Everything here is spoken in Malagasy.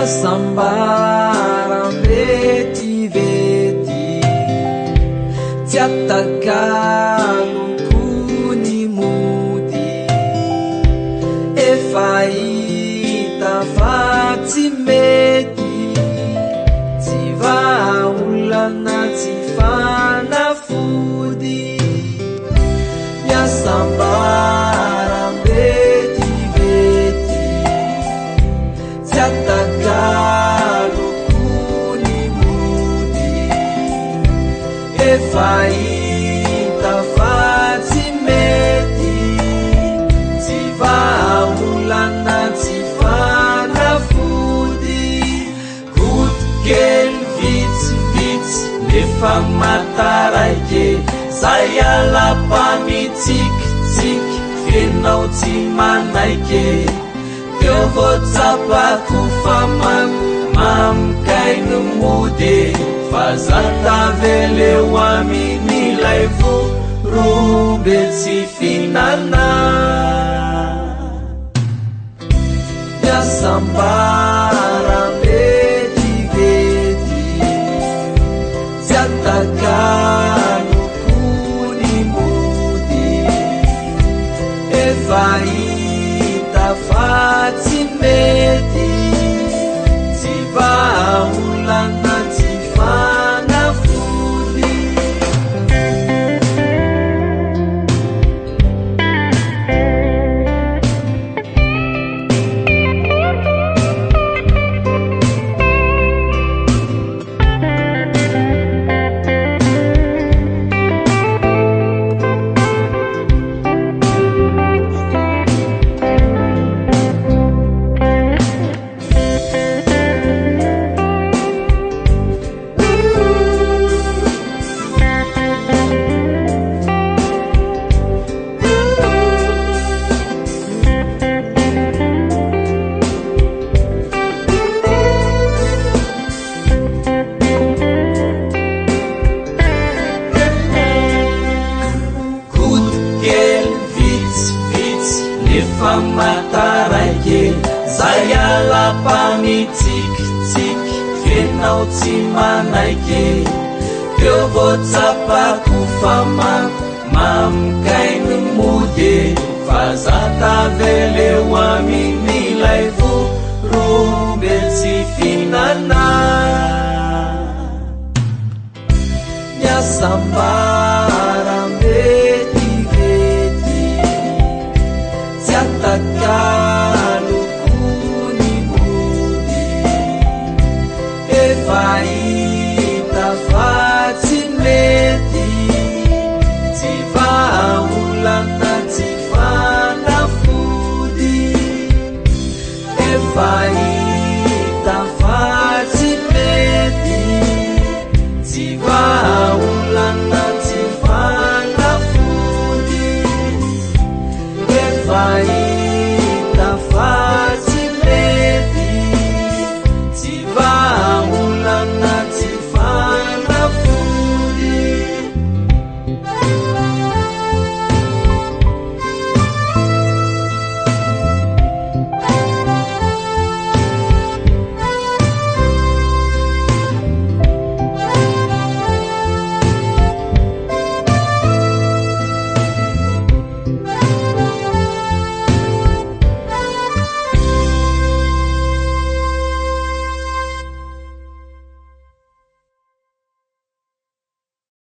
Sambaram-vety-vety tsy atakaloko ny mody efa hita fa tsy mety tsy vahaolana tsy fanafody Sambaram-vety-vety tsy atakaloko ny mody efa hita fa tsy mety tsy vahaolana tsy fanafody kotikely vitsivitsy nefa mataraiky zay alapamitsikitsiky fenao tsy manaiky teo voatsapako fa mamikainy mody fa zataveleo amin'ilay vorobe tsy fihinana Sambaram-vety-vety tsy atakaloko ny mody efa hita fa tsy mety tsy vahaolana tsy fanafody mataraiky zay alapamitsikitsiky fenao tsy manaiky teo voatsapako fa mamikainy mody fa zataveleo amin'ilay vorobe tsy fihinana Sambaram